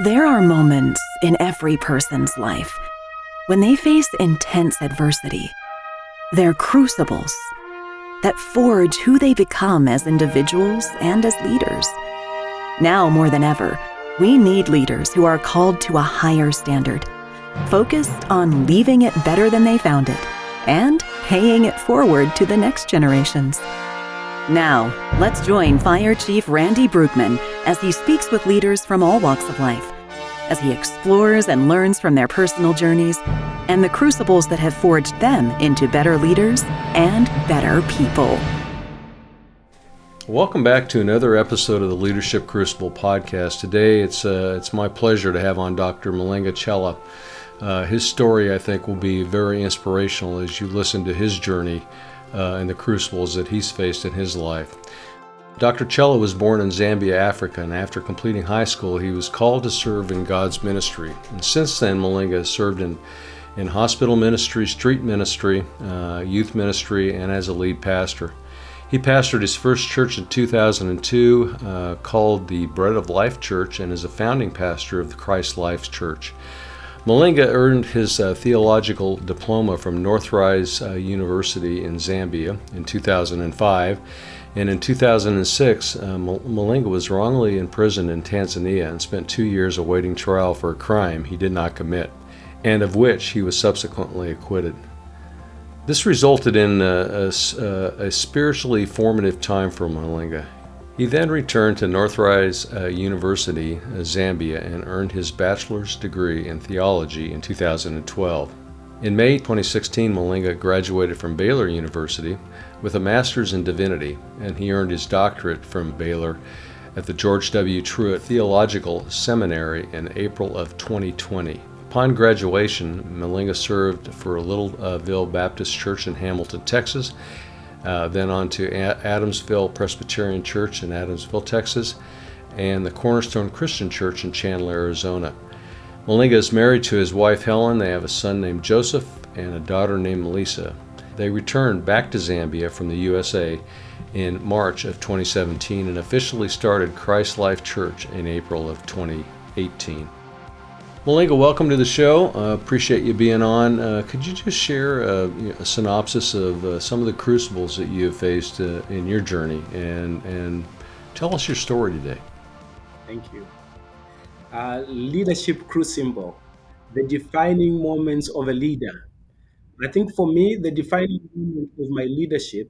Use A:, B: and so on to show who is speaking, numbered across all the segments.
A: There are moments in every person's life when they face intense adversity. They're crucibles that forge who they become as individuals and as leaders. Now more than ever, we need leaders who are called to a higher standard, focused on leaving it better than they found it, and paying it forward to the next generations. Now, let's join Fire Chief Randy Brugman as he speaks with leaders from all walks of life, as he explores and learns from their personal journeys and the crucibles that have forged them into better leaders and better people.
B: Welcome back to another episode of the Leadership Crucible podcast. Today, it's my pleasure to have on Dr. Mulenga Chella. His story, I think, will be very inspirational as you listen to his journey and the crucibles that he's faced in his life. Dr. Chella was born in Zambia, Africa, and after completing high school, he was called to serve in God's ministry. And since then, Mulenga has served in hospital ministry, street ministry, youth ministry, and as a lead pastor. He pastored his first church in 2002, called the Bread of Life Church, and is a founding pastor of the Christ Life Church. Mulenga earned his theological diploma from Northrise University in Zambia in 2005, and in 2006, Mulenga was wrongly imprisoned in Tanzania and spent 2 years awaiting trial for a crime he did not commit, and of which he was subsequently acquitted. This resulted in a spiritually formative time for Mulenga. He then returned to Northrise University, Zambia, and earned his bachelor's degree in theology in 2012. In May 2016, Mulenga graduated from Baylor University with a master's in Divinity, and he earned his doctorate from Baylor at the George W. Truett Theological Seminary in April of 2020. Upon graduation, Mulenga served for Littleville Baptist Church in Hamilton, Texas, then on to Adamsville Presbyterian Church in Adamsville, Texas, and the Cornerstone Christian Church in Chandler, Arizona. Mulenga is married to his wife Helen. They have a son named Joseph and a daughter named Melissa. They returned back to Zambia from the USA in March of 2017 and officially started Christ Life Church in April of 2018. Mulenga, welcome to the show. Appreciate you being on. Could you just share a synopsis of some of the crucibles that you have faced in your journey, and tell us your story today?
C: Thank you. Leadership crucible, the defining moments of a leader. I think for me, the defining moment of my leadership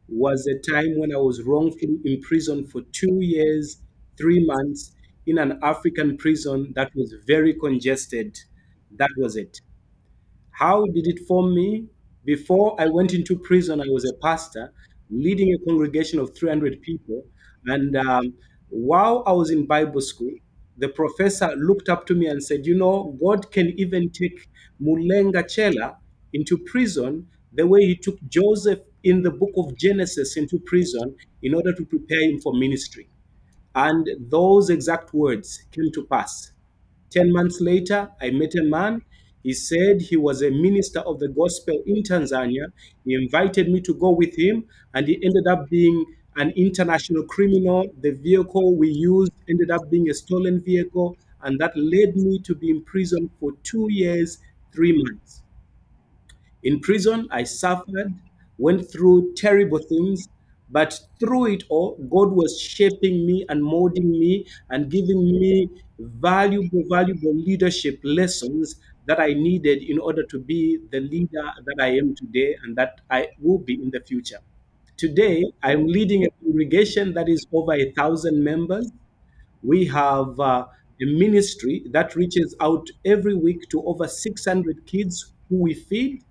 C: was a time when I was wrongfully imprisoned for 2 years, 3 months in an African prison that was very congested. That was it. How did it form me? Before I went into prison, I was a pastor leading a congregation of 300 people. And while I was in Bible school, the professor looked up to me and said, "You know, God can even take Mulenga Chella into prison the way he took Joseph in the book of Genesis into prison in order to prepare him for ministry." And those exact words came to pass. 10 months later, I met a man. He said he was a minister of the gospel in Tanzania. He invited me to go with him, and he ended up being an international criminal. The vehicle we used ended up being a stolen vehicle, and that led me to be in prison for 2 years, 3 months. In prison, I suffered, went through terrible things, but through it all, God was shaping me and molding me and giving me valuable leadership lessons that I needed in order to be the leader that I am today and that I will be in the future. Today, I'm leading a congregation that is over 1,000 members. We have a ministry that reaches out every week to over 600 kids who we feed.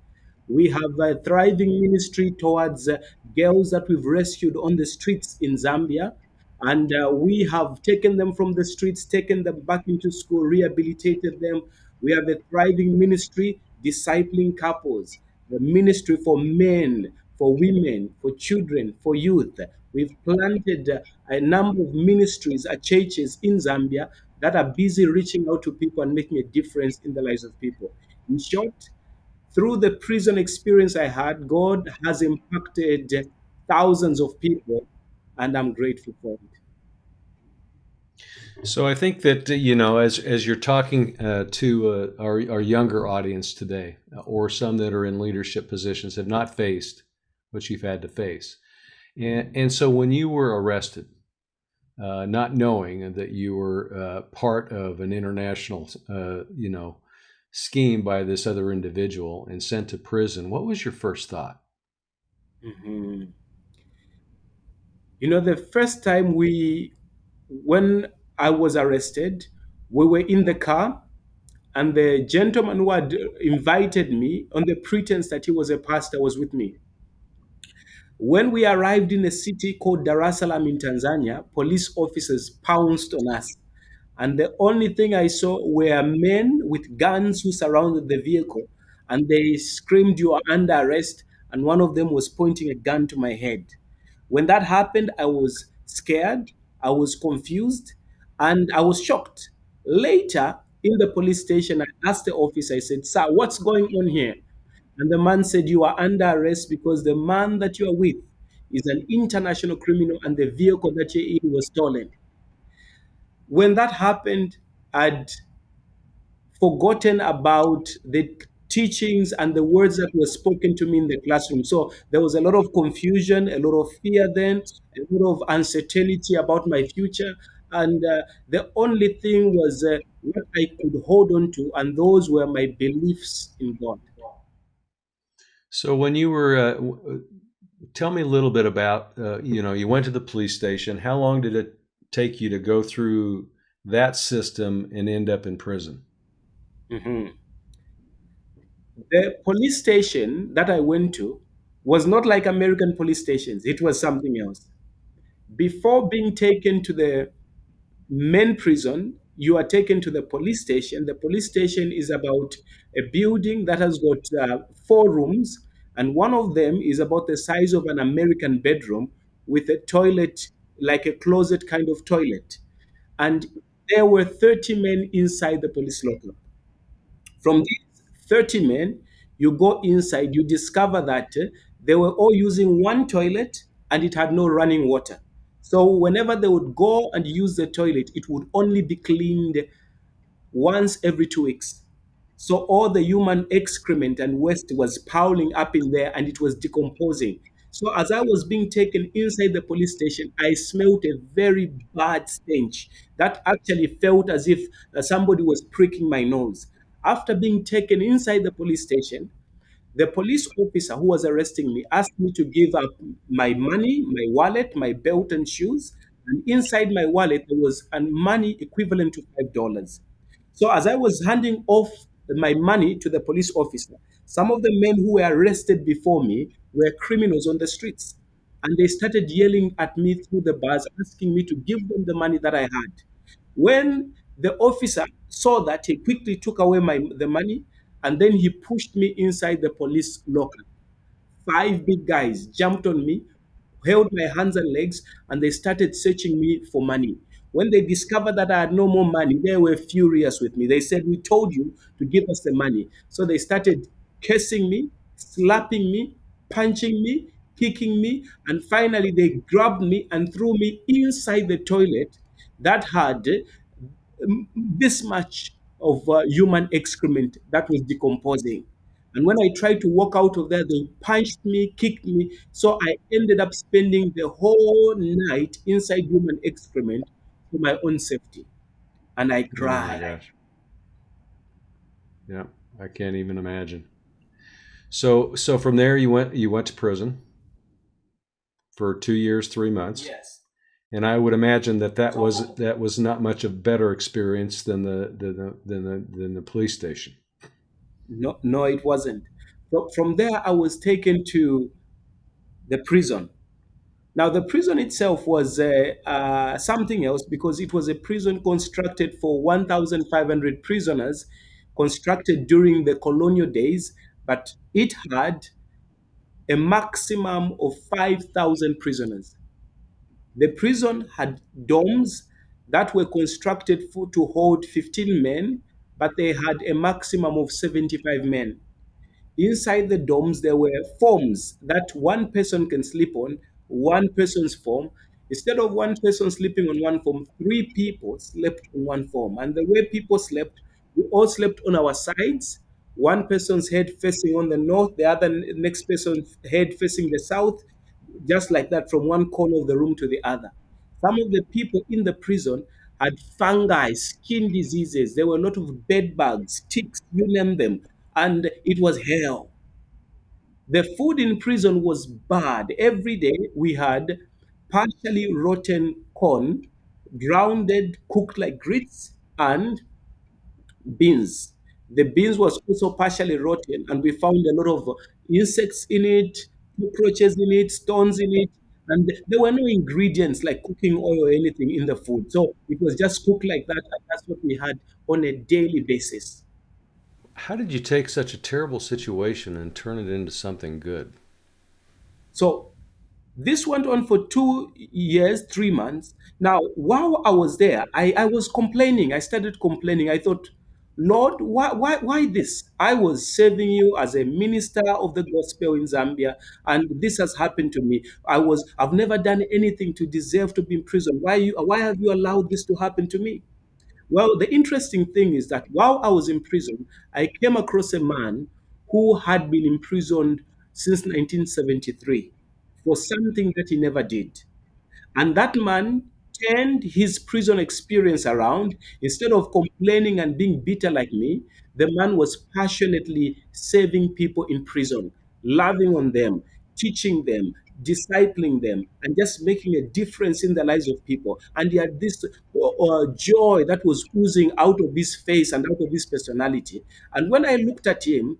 C: We have a thriving ministry towards girls that we've rescued on the streets in Zambia. And we have taken them from the streets, taken them back into school, rehabilitated them. We have a thriving ministry discipling couples, the ministry for men, for women, for children, for youth. We've planted a number of ministries at churches in Zambia that are busy reaching out to people and making a difference in the lives of people. In short, through the prison experience I had, God has impacted thousands of people, and I'm grateful for it.
B: So I think that as you're talking to our younger audience today, or some that are in leadership positions, have not faced what you've had to face, and so when you were arrested, not knowing that you were part of an international, scheme by this other individual and sent to prison, what was your first thought?
C: Mhm. The first time when I was arrested, we were in the car, and the gentleman who had invited me on the pretense that he was a pastor was with me. When we arrived in a city called Dar es Salaam in Tanzania, police officers pounced on us. And the only thing I saw were men with guns who surrounded the vehicle. And they screamed, "You are under arrest." And one of them was pointing a gun to my head. When that happened, I was scared, I was confused, and I was shocked. Later, in the police station, I asked the officer, I said, "Sir, what's going on here?" And the man said, "You are under arrest because the man that you are with is an international criminal and the vehicle that you're in was stolen." When that happened, I'd forgotten about the teachings and the words that were spoken to me in the classroom. So there was a lot of confusion, a lot of fear then, a lot of uncertainty about my future. And the only thing was what I could hold on to, and those were my beliefs in God.
B: So when you were, tell me a little bit about, you went to the police station. How long did it take you to go through that system and end up in prison?
C: Mhm. The police station that I went to was not like American police stations, it was something else. Before being taken to the main prison, you are taken to the police station. The police station is about a building that has got 4 rooms, and one of them is about the size of an American bedroom with a toilet, like a closet kind of toilet. And there were 30 men inside the police lockup. From these 30 men, you go inside, you discover that they were all using one toilet and it had no running water. So whenever they would go and use the toilet, it would only be cleaned once every 2 weeks. So all the human excrement and waste was piling up in there and it was decomposing. So as I was being taken inside the police station, I smelled a very bad stench that actually felt as if somebody was pricking my nose. After being taken inside the police station, the police officer who was arresting me asked me to give up my money, my wallet, my belt and shoes. And inside my wallet, there was money equivalent to $5. So as I was handing off my money to the police officer, some of the men who were arrested before me were criminals on the streets. And they started yelling at me through the bars, asking me to give them the money that I had. When the officer saw that, he quickly took away the money and then he pushed me inside the police locker. 5 big guys jumped on me, held my hands and legs, and they started searching me for money. When they discovered that I had no more money, they were furious with me. They said, "We told you to give us the money." So they started cursing me, slapping me, punching me, kicking me, and finally they grabbed me and threw me inside the toilet that had this much of human excrement that was decomposing. And when I tried to walk out of there, they punched me, kicked me. So I ended up spending the whole night inside human excrement for my own safety. And I
B: Oh my
C: cried.
B: gosh. Yeah, I can't even imagine. So from there you went to prison for 2 years, 3 months,
C: Yes.
B: and I would imagine that was not much of a better experience than the police station.
C: No, no, it wasn't. From there, I was taken to the prison. Now, the prison itself was something else because it was a prison constructed for 1,500 prisoners, constructed during the colonial days, but it had a maximum of 5,000 prisoners. The prison had domes that were constructed to hold 15 men, but they had a maximum of 75 men. Inside the domes, there were forms that one person can sleep on, one person's form. Instead of one person sleeping on one form, three people slept on one form. And the way people slept, we all slept on our sides. One person's head facing on the north, the other next person's head facing the south, just like that from one corner of the room to the other. Some of the people in the prison had fungi, skin diseases. There were a lot of bed bugs, ticks, you name them. And it was hell. The food in prison was bad. Every day we had partially rotten corn, grounded, cooked like grits, and beans. The beans was also partially rotten, and we found a lot of insects in it, cockroaches in it, stones in it, and there were no ingredients like cooking oil or anything in the food. So it was just cooked like that, and that's what we had on a daily basis.
B: How did you take such a terrible situation and turn it into something good?
C: So this went on for 2 years, 3 months. Now, while I was there, I was complaining. I started complaining. I thought, Lord, why this? I was serving you as a minister of the gospel in Zambia, and this has happened to me. I've never done anything to deserve to be in prison. Why have you allowed this to happen to me? Well, the interesting thing is that while I was in prison, I came across a man who had been imprisoned since 1973 for something that he never did. And that man turned his prison experience around. Instead of complaining and being bitter like me, the man was passionately saving people in prison, loving on them, teaching them, discipling them, and just making a difference in the lives of people. And he had this joy that was oozing out of his face and out of his personality. And when I looked at him,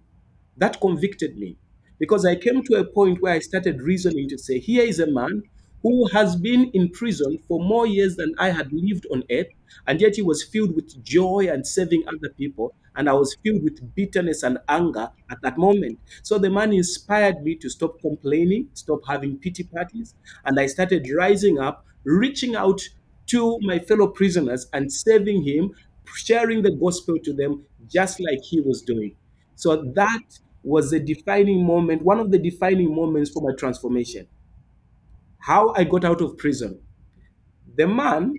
C: that convicted me because I came to a point where I started reasoning to say, here is a man who has been in prison for more years than I had lived on earth, and yet he was filled with joy and saving other people. And I was filled with bitterness and anger at that moment. So the man inspired me to stop complaining, stop having pity parties, and I started rising up, reaching out to my fellow prisoners and saving him, sharing the gospel to them just like he was doing. So that was a defining moment, one of the defining moments for my transformation. How I got out of prison. The man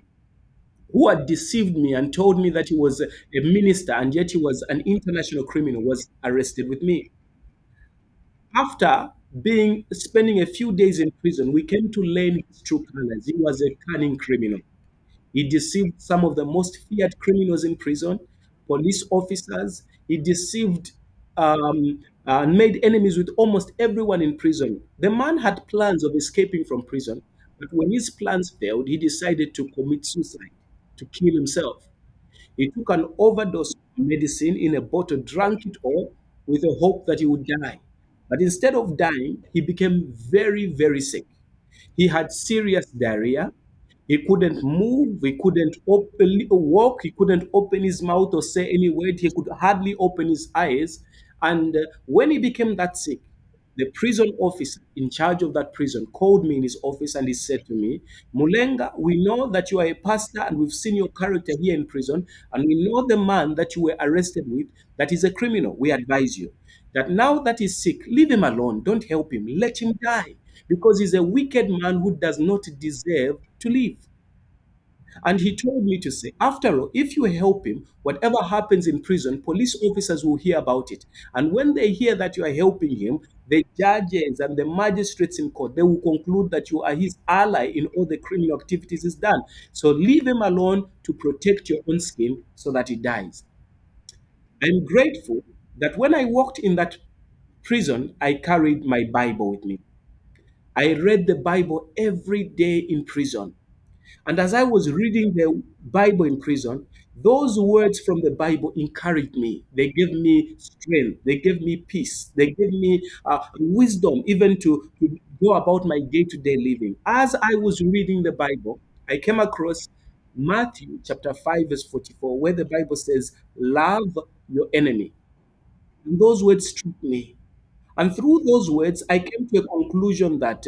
C: who had deceived me and told me that he was a minister and yet he was an international criminal was arrested with me. After being spending a few days in prison, we came to learn his true colors. He was a cunning criminal. He deceived some of the most feared criminals in prison, police officers. He deceived and made enemies with almost everyone in prison. The man had plans of escaping from prison, but when his plans failed, he decided to commit suicide, to kill himself. He took an overdose of medicine in a bottle, drank it all with a hope that he would die. But instead of dying, he became very, very sick. He had serious diarrhea. He couldn't move. He couldn't openly walk. He couldn't open his mouth or say any word. He could hardly open his eyes. And when he became that sick, the prison officer in charge of that prison called me in his office and he said to me, Mulenga, we know that you are a pastor and we've seen your character here in prison. And we know the man that you were arrested with, that is a criminal. We advise you that now that he's sick, leave him alone. Don't help him. Let him die because he's a wicked man who does not deserve to live. And he told me to say, after all, if you help him, whatever happens in prison, police officers will hear about it. And when they hear that you are helping him, the judges and the magistrates in court, they will conclude that you are his ally in all the criminal activities he's done. So leave him alone to protect your own skin so that he dies. I'm grateful that when I walked in that prison, I carried my Bible with me. I read the Bible every day in prison. And as I was reading the Bible in prison, those words from the Bible encouraged me. They gave me strength. They gave me peace. They gave me wisdom even to go about my day to day living. As I was reading the Bible, I came across Matthew chapter 5, verse 44, where the Bible says, love your enemy. And those words struck me. And through those words, I came to a conclusion that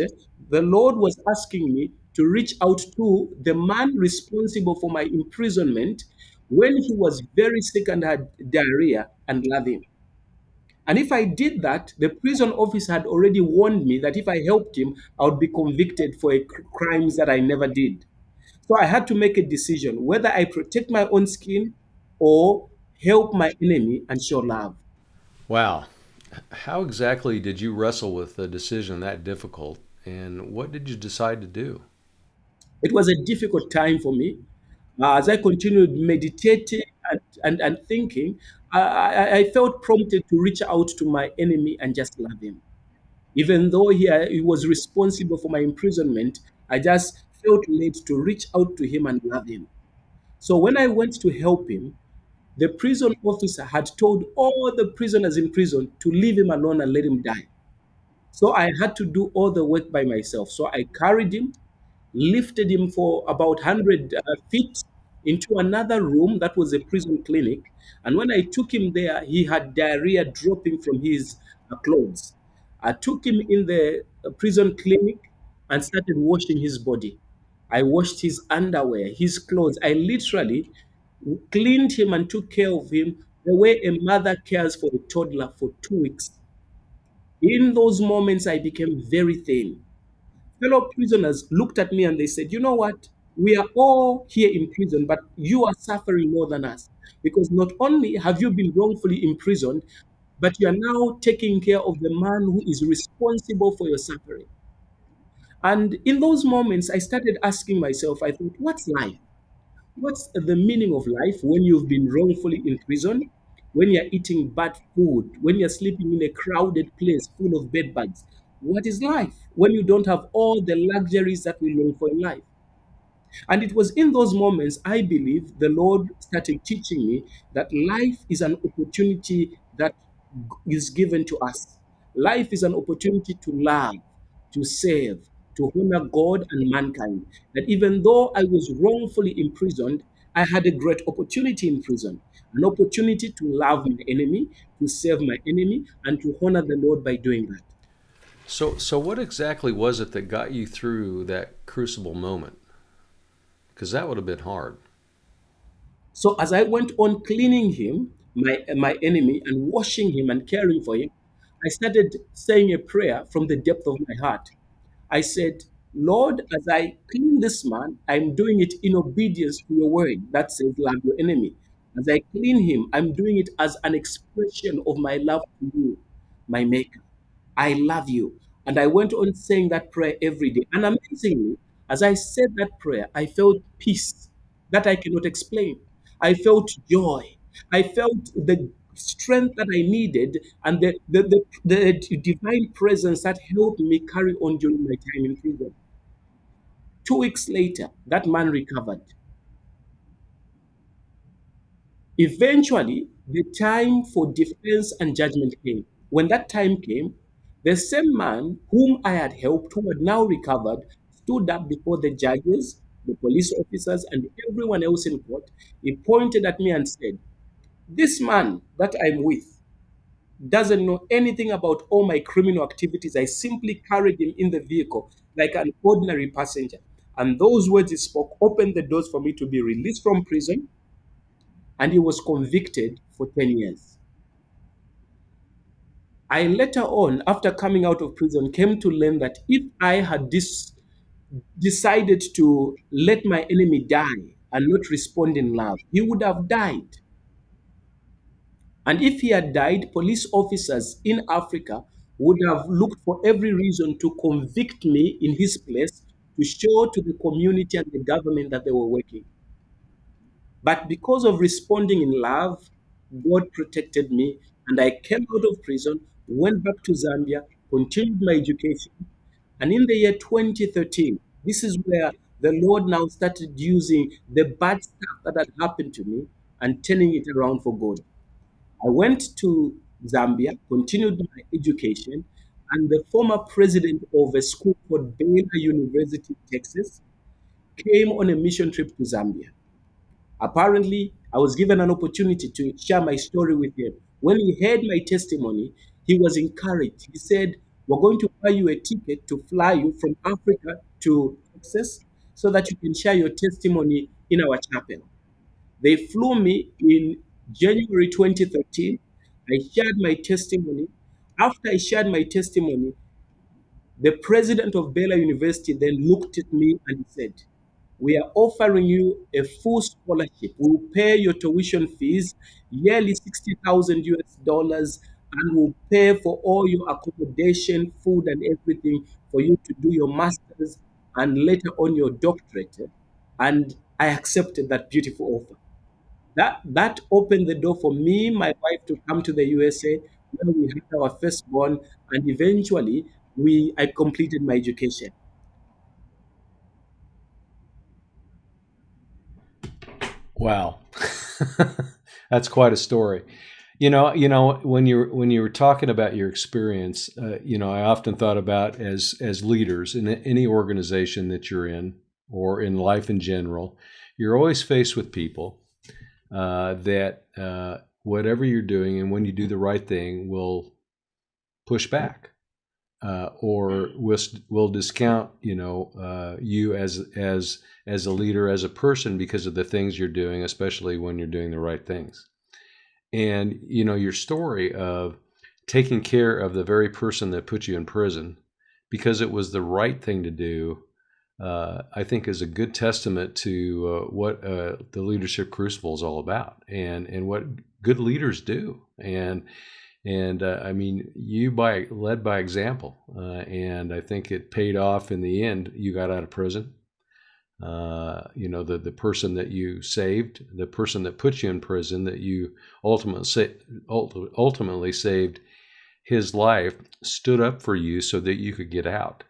C: the Lord was asking me to reach out to the man responsible for my imprisonment when he was very sick and had diarrhea and love him. And if I did that, the prison officer had already warned me that if I helped him, I would be convicted for crimes that I never did. So I had to make a decision whether I protect my own skin or help my enemy and show love.
B: Wow. How exactly did you wrestle with a decision that difficult, and what did you decide to do?
C: It was a difficult time for me. As I continued meditating and thinking, I felt prompted to reach out to my enemy and just love him. Even though he was responsible for my imprisonment, I just felt led to reach out to him and love him. So when I went to help him, the prison officer had told all the prisoners in prison to leave him alone and let him die. So I had to do all the work by myself. So I carried him, lifted him for about 100 feet into another room that was a prison clinic. And when I took him there, he had diarrhea dropping from his clothes. I took him in the prison clinic and started washing his body. I washed his underwear, his clothes. I literally cleaned him and took care of him the way a mother cares for a toddler for 2 weeks. In those moments, I became very thin. Fellow prisoners looked at me and they said, "You know what? We are all here in prison, but you are suffering more than us. Because not only have you been wrongfully imprisoned, but you are now taking care of the man who is responsible for your suffering." And in those moments, I started asking myself, I thought, what's life? What's the meaning of life when you've been wrongfully imprisoned, when you're eating bad food, when you're sleeping in a crowded place full of bedbugs? What is life when you don't have all the luxuries that we long for in life? And it was in those moments, I believe, the Lord started teaching me that life is an opportunity that is given to us. Life is an opportunity to love, to serve, to honor God and mankind. That even though I was wrongfully imprisoned, I had a great opportunity in prison, an opportunity to love my enemy, to serve my enemy, and to honor the Lord by doing that.
B: So what exactly was it that got you through that crucible moment? Because that would have been hard.
C: So as I went on cleaning him, my enemy, and washing him and caring for him, I started saying a prayer from the depth of my heart. I said, "Lord, as I clean this man, I'm doing it in obedience to your word that says, love your enemy. As I clean him, I'm doing it as an expression of my love to you, my maker. I love you." And I went on saying that prayer every day. And amazingly, as I said that prayer, I felt peace that I cannot explain. I felt joy. I felt the strength that I needed and the divine presence that helped me carry on during my time in prison. 2 weeks later, that man recovered. Eventually, the time for defense and judgment came. When that time came, the same man whom I had helped, who had now recovered, stood up before the judges, the police officers, and everyone else in court. He pointed at me and said, "This man that I'm with doesn't know anything about all my criminal activities. I simply carried him in the vehicle like an ordinary passenger." And those words he spoke opened the doors for me to be released from prison, and he was convicted for 10 years. I later on, after coming out of prison, came to learn that if I had decided to let my enemy die and not respond in love, he would have died. And if he had died, police officers in Africa would have looked for every reason to convict me in his place to show to the community and the government that they were working. But because of responding in love, God protected me, and I came out of prison, went back to Zambia, continued my education. And in the year 2013, this is where the Lord now started using the bad stuff that had happened to me and turning it around for good. I went to Zambia, continued my education, and the former president of a school called Baylor University, Texas, came on a mission trip to Zambia. Apparently, I was given an opportunity to share my story with him. When he heard my testimony, he was encouraged. He said, "We're going to buy you a ticket to fly you from Africa to Texas so that you can share your testimony in our chapel." They flew me in January 2013. I shared my testimony. After I shared my testimony, the president of Baylor University then looked at me and said, "We are offering you a full scholarship. We will pay your tuition fees, yearly 60,000 US dollars, and we'll pay for all your accommodation, food, and everything for you to do your master's and later on your doctorate." And I accepted that beautiful offer. That opened the door for me, my wife, to come to the USA, where we had our firstborn, and eventually I completed my education.
B: Wow, that's quite a story. When you were talking about your experience, I often thought about as leaders in any organization that you're in or in life in general, you're always faced with people that whatever you're doing and when you do the right thing will push back or will discount you as a leader, as a person, because of the things you're doing, especially when you're doing the right things. And your story of taking care of the very person that put you in prison because it was the right thing to do, I think is a good testament to what the Leadership Crucible is all about, and what good leaders do. And I mean, you led by example, and I think it paid off in the end. You got out of prison. The person that you saved, the person that put you in prison, that you ultimately saved his life, stood up for you so that you could get out.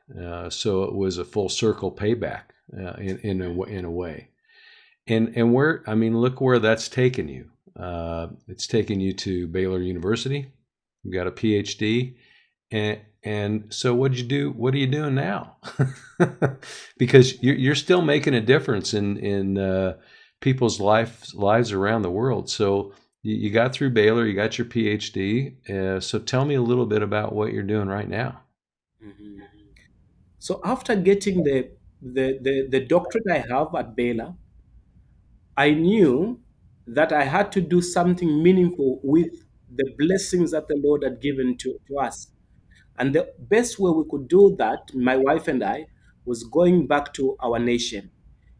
B: So it was a full circle payback in a way. And look where that's taken you. It's taken you to Baylor University. You got a PhD, and so what'd you do? What are you doing now? Because you're still making a difference in people's lives around the world. So you got through Baylor, you got your PhD. So tell me a little bit about what you're doing right now.
C: Mhm. So after getting the doctorate I have at Baylor, I knew that I had to do something meaningful with the blessings that the Lord had given to us. And the best way we could do that, my wife and I, was going back to our nation.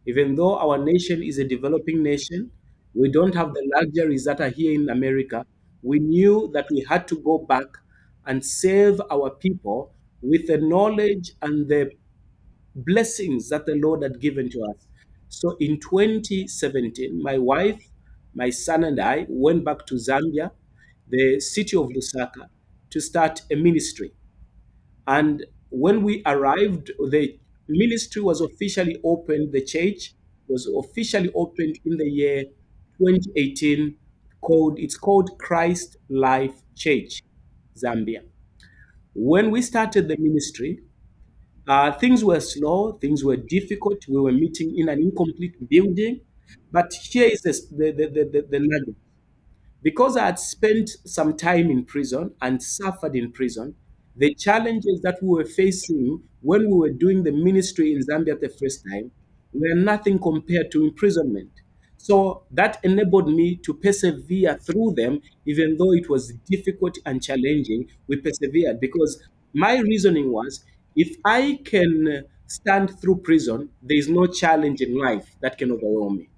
C: Even though our nation is a developing nation, we don't have the luxuries that are here in America. We knew that we had to go back and save our people with the knowledge and the blessings that the Lord had given to us. So in 2017, my wife, my son, and I went back to Zambia, the city of Lusaka, to start a ministry. And when we arrived, the ministry was officially opened, the church was officially opened in the year 2018. It's called Christ Life Church, Zambia. When we started the ministry, things were slow, things were difficult. We were meeting in an incomplete building. But here is the nugget. Because I had spent some time in prison and suffered in prison, the challenges that we were facing when we were doing the ministry in Zambia the first time were nothing compared to imprisonment. So that enabled me to persevere through them, even though it was difficult and challenging. We persevered because my reasoning was, if I can stand through prison, there is no challenge in life that can overwhelm me.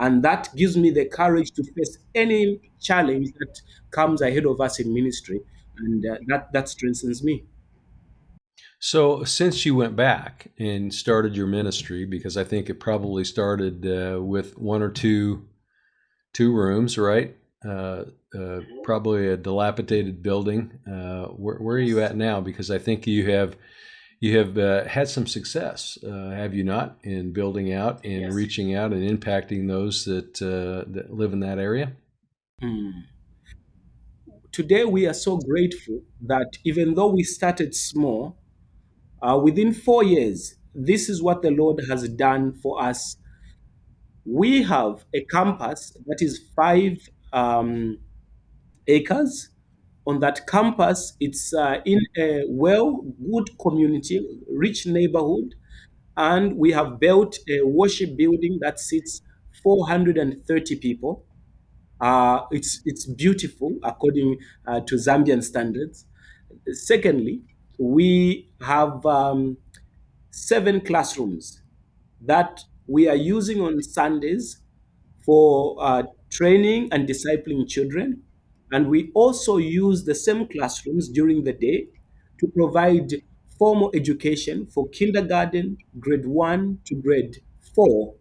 C: And that gives me the courage to face any challenge that comes ahead of us in ministry. And that strengthens me.
B: So since you went back and started your ministry, because I think it probably started with one or two rooms, right? Probably a dilapidated building. Where are you at now? Because I think you have had some success, have you not, in building out and
C: Yes.
B: reaching out and impacting those that live in that area?
C: Mm. Today, we are so grateful that even though we started small, within 4 years, this is what the Lord has done for us. We have a campus that is 5 acres. On that campus, it's in a good community, rich neighborhood, and we have built a worship building that seats 430 people. It's beautiful according to Zambian standards. Secondly, we have 7 classrooms that we are using on Sundays for training and discipling children. And we also use the same classrooms during the day to provide formal education for kindergarten, grade 1 to grade 4.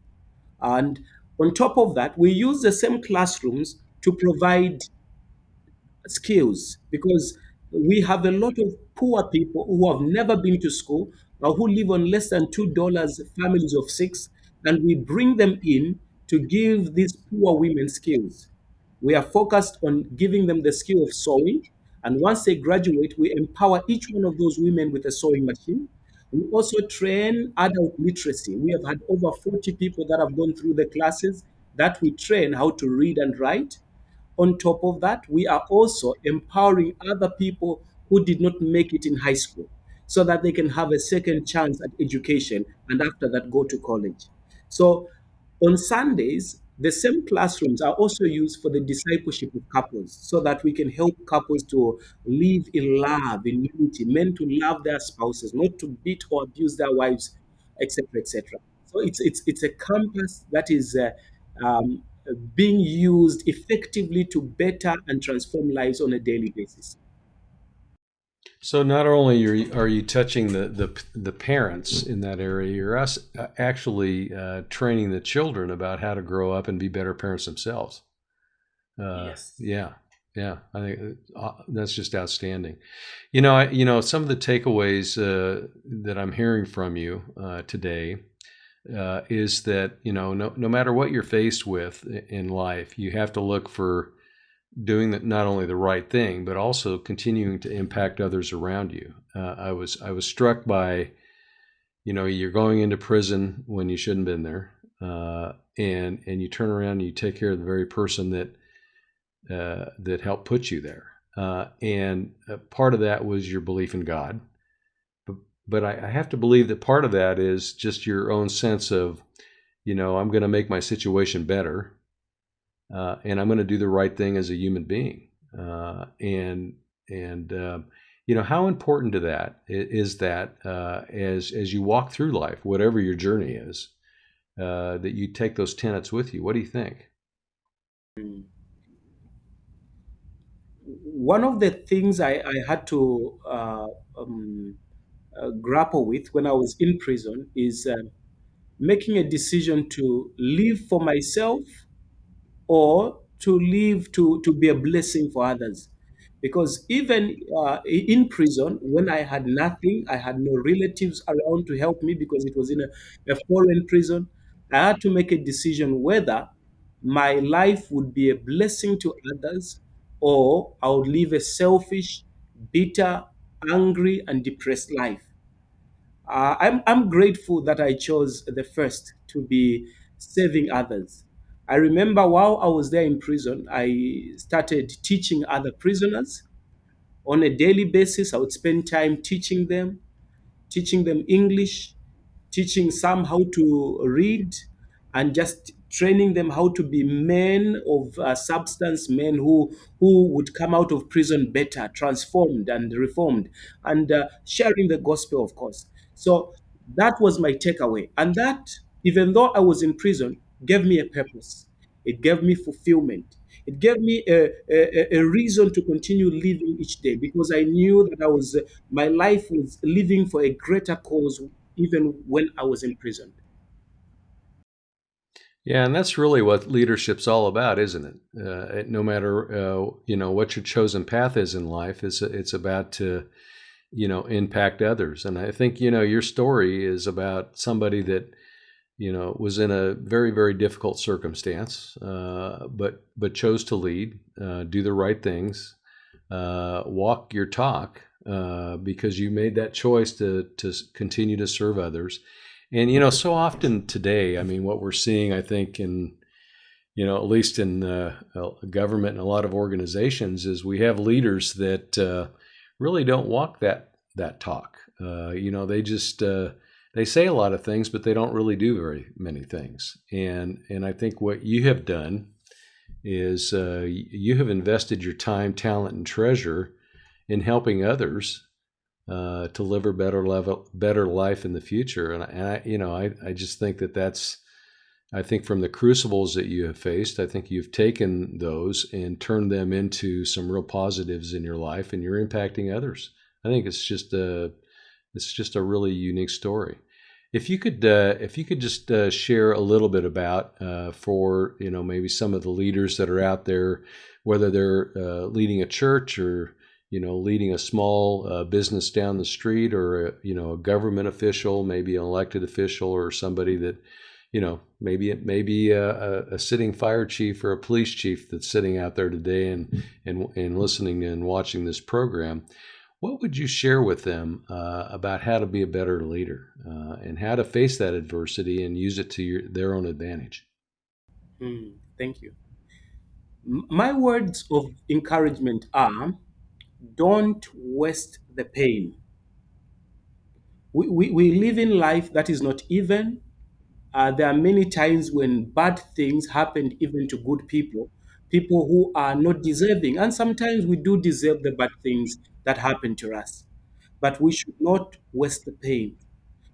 C: And on top of that, we use the same classrooms to provide skills, because we have a lot of poor people who have never been to school or who live on less than $2, families of 6, and we bring them in to give these poor women skills. We are focused on giving them the skill of sewing, and once they graduate, we empower each one of those women with a sewing machine. We also train adult literacy. We have had over 40 people that have gone through the classes that we train how to read and write. On top of that, we are also empowering other people who did not make it in high school so that they can have a second chance at education and after that go to college. So on Sundays, the same classrooms are also used for the discipleship of couples so that we can help couples to live in love, in unity, men to love their spouses, not to beat or abuse their wives, etc., etc. So it's a campus that is being used effectively to better and transform lives on a daily basis.
B: So not only are you touching the parents in that area, you're actually training the children about how to grow up and be better parents themselves.
C: Yes.
B: Yeah, yeah. I think that's just outstanding. Some of the takeaways that I'm hearing from you today is that no matter what you're faced with in life, you have to look for doing not only the right thing, but also continuing to impact others around you. I was struck by, you're going into prison when you shouldn't have been there, and you turn around and you take care of the very person that helped put you there. And part of that was your belief in God, but I have to believe that part of that is just your own sense of, I'm going to make my situation better. And I'm going to do the right thing as a human being. How important to that is that as you walk through life, whatever your journey is, that you take those tenets with you. What do you think?
C: One of the things I had to grapple with when I was in prison is making a decision to live for myself or to live to be a blessing for others. Because even in prison, when I had nothing, I had no relatives around to help me because it was in a foreign prison. I had to make a decision whether my life would be a blessing to others or I would live a selfish, bitter, angry, and depressed life. I'm grateful that I chose the first, to be saving others. I remember while I was there in prison, I started teaching other prisoners on a daily basis. I would spend time teaching them English, teaching some how to read, and just training them how to be men of substance, men who would come out of prison better, transformed and reformed, and sharing the gospel, of course. So that was my takeaway, and that, even though I was in prison, gave me a purpose. It gave me fulfillment. It gave me a reason to continue living each day, because I knew that my life was living for a greater cause even when I was imprisoned.
B: Yeah, and that's really what leadership's all about, isn't it? No matter what your chosen path is in life, it's about to impact others. And I think your story is about somebody that was in a very, very difficult circumstance, but chose to lead, do the right things, walk your talk, because you made that choice to continue to serve others. And so often today, I mean, what we're seeing, I think, in at least in government and a lot of organizations, is we have leaders that really don't walk that talk. They just they say a lot of things, but they don't really do very many things. And I think what you have done is you have invested your time, talent, and treasure in helping others to live a better life in the future. I just think I think from the crucibles that you have faced, I think you've taken those and turned them into some real positives in your life, and you're impacting others. I think it's just a really unique story. If you could just share a little bit about for maybe some of the leaders that are out there, whether they're leading a church or leading a small business down the street, or a government official, maybe an elected official, or somebody that maybe a sitting fire chief or a police chief that's sitting out there today and listening and watching this program. What would you share with them about how to be a better leader and how to face that adversity and use it to their own advantage?
C: Thank you. My words of encouragement are: don't waste the pain. We live in life that is not even. There are many times when bad things happen even to good people, people who are not deserving. And sometimes we do deserve the bad things that happen to us. But we should not waste the pain.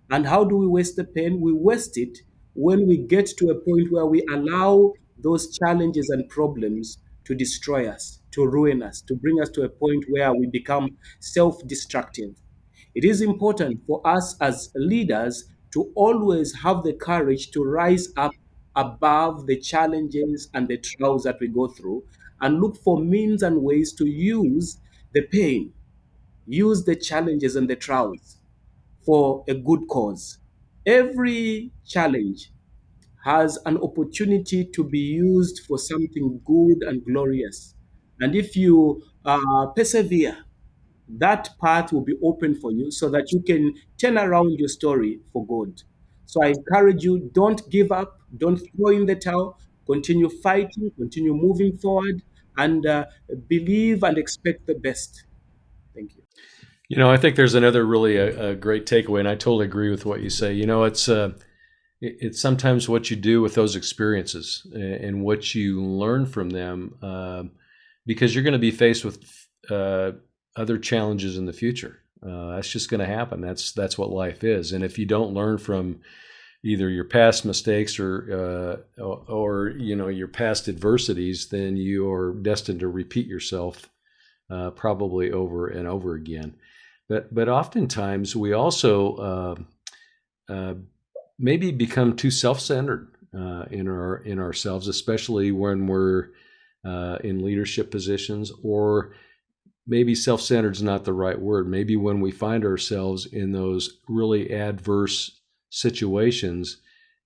C: And how do we waste the pain? We waste it when we get to a point where we allow those challenges and problems to destroy us, to ruin us, to bring us to a point where we become self destructive. It is important for us as leaders to always have the courage to rise up above the challenges and the trials that we go through and look for means and ways to use the pain, use the challenges and the trials for a good cause. Every challenge has an opportunity to be used for something good and glorious. And if you persevere, that path will be open for you so that you can turn around your story for good. So I encourage you, don't give up, don't throw in the towel, continue fighting, continue moving forward, and believe and expect the best. Thank you.
B: I think there's another really a great takeaway, and I totally agree with what you say. It's sometimes what you do with those experiences and what you learn from them, because you're going to be faced with other challenges in the future. That's just going to happen. That's what life is. And if you don't learn from either your past mistakes or your past adversities, then you are destined to repeat yourself probably over and over again. But oftentimes we also maybe become too self-centered in ourselves, especially when we're in leadership positions, or maybe self-centered is not the right word. Maybe when we find ourselves in those really adverse situations,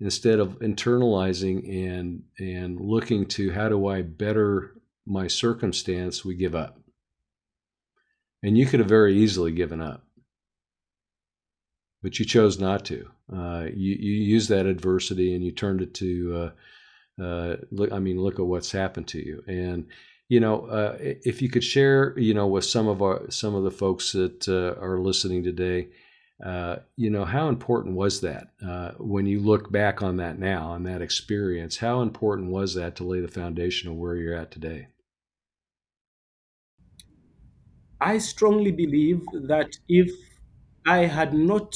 B: instead of internalizing and looking to how do I better my circumstance, we give up. And you could have very easily given up, but you chose not to. You used that adversity and you turned it to look at what's happened to you. And if you could share, with some of the folks that are listening today, how important was that when you look back on that now, on that experience? How important was that to lay the foundation of where you're at today?
C: I strongly believe that if I had not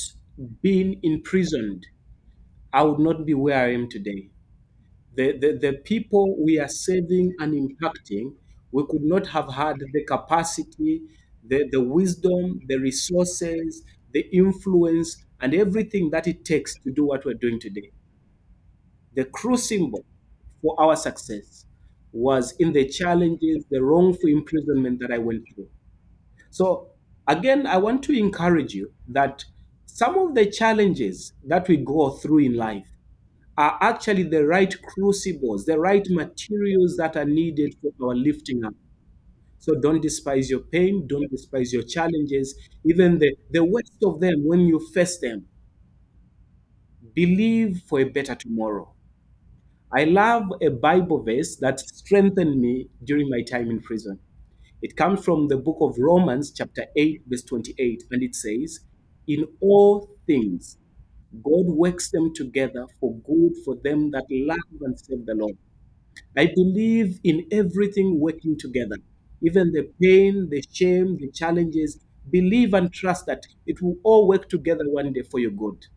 C: been imprisoned, I would not be where I am today. The people we are saving and impacting, we could not have had the capacity, the wisdom, the resources, the influence, and everything that it takes to do what we're doing today. The crucible for our success was in the challenges, the wrongful imprisonment that I went through. So, again, I want to encourage you that some of the challenges that we go through in life are actually the right crucibles, the right materials that are needed for our lifting up. So don't despise your pain, don't despise your challenges, even the worst of them when you face them. Believe for a better tomorrow. I love a Bible verse that strengthened me during my time in prison. It comes from the book of Romans, chapter 8, verse 28, and it says, in all things, God works them together for good for them that love and serve the Lord. I believe in everything working together, even the pain, the shame, the challenges. Believe and trust that it will all work together one day for your good.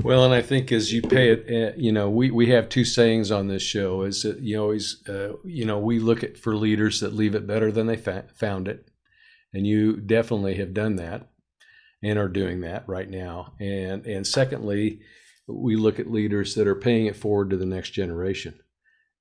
B: Well, and I think as you pay it, we have two sayings on this show. Is that you always, we look at for leaders that leave it better than they found it, and you definitely have done that and are doing that right now. And secondly, we look at leaders that are paying it forward to the next generation,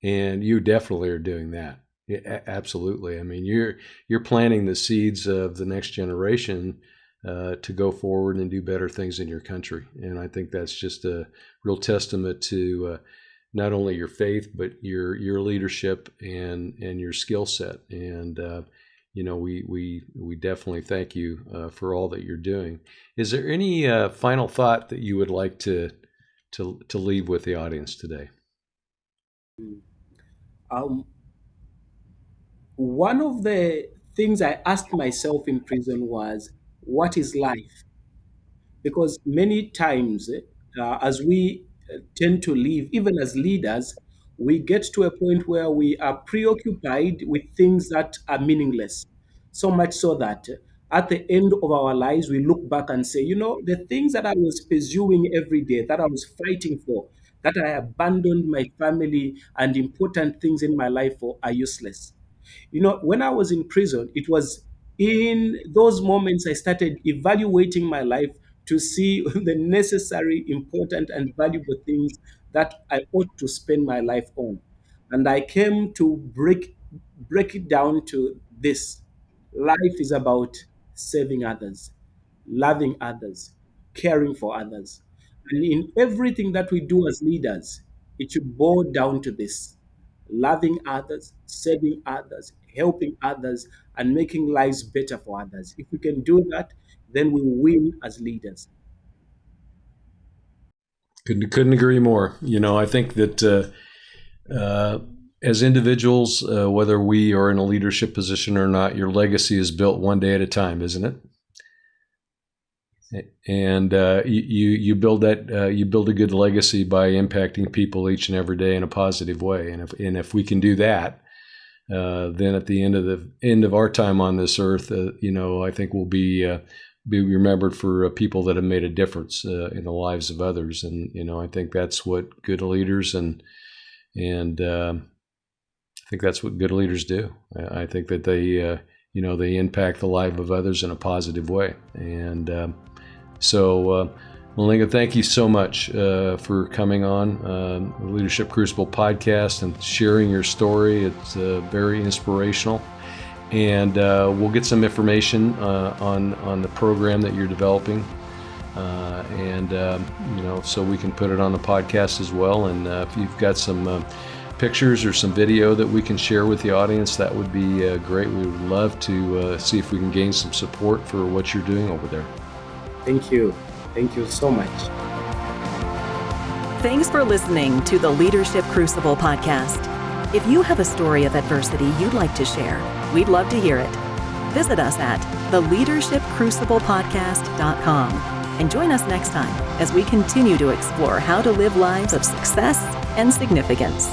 B: and you definitely are doing that. Yeah, absolutely. I mean, you're planting the seeds of the next generation to go forward and do better things in your country. And I think that's just a real testament to not only your faith, but your leadership and your skill set. And we definitely thank you for all that you're doing. Is there any final thought that you would like to leave with the audience today?
C: One of the things I asked myself in prison was, what is life? Because many times, as we tend to live, even as leaders, we get to a point where we are preoccupied with things that are meaningless. So much so that at the end of our lives, we look back and say, the things that I was pursuing every day, that I was fighting for, that I abandoned my family and important things in my life for, are useless. When I was in prison, it was in those moments I started evaluating my life to see the necessary, important, and valuable things that I ought to spend my life on. And I came to break it down to this. Life is about serving others, loving others, caring for others. And in everything that we do as leaders, it should boil down to this: loving others, serving others, helping others, and making lives better for others. If we can do that, then we win as leaders.
B: Couldn't agree more. I think that as individuals, whether we are in a leadership position or not, your legacy is built one day at a time, isn't it? And you build that you build a good legacy by impacting people each and every day in a positive way. And if we can do that, then at the end of our time on this earth, I think we'll be remembered for people that have made a difference in the lives of others. And I think that's what good leaders and I think that's what good leaders do. I think that they they impact the life of others in a positive way. And so, Mulenga, thank you so much for coming on the Leadership Crucible podcast and sharing your story. It's very inspirational. And we'll get some information on the program that you're developing, so we can put it on the podcast as well. And if you've got some pictures or some video that we can share with the audience, that would be great. We would love to see if we can gain some support for what you're doing over there.
C: Thank you. Thank you so much.
A: Thanks for listening to the Leadership Crucible podcast. If you have a story of adversity you'd like to share, we'd love to hear it. Visit us at theleadershipcruciblepodcast.com and join us next time as we continue to explore how to live lives of success and significance.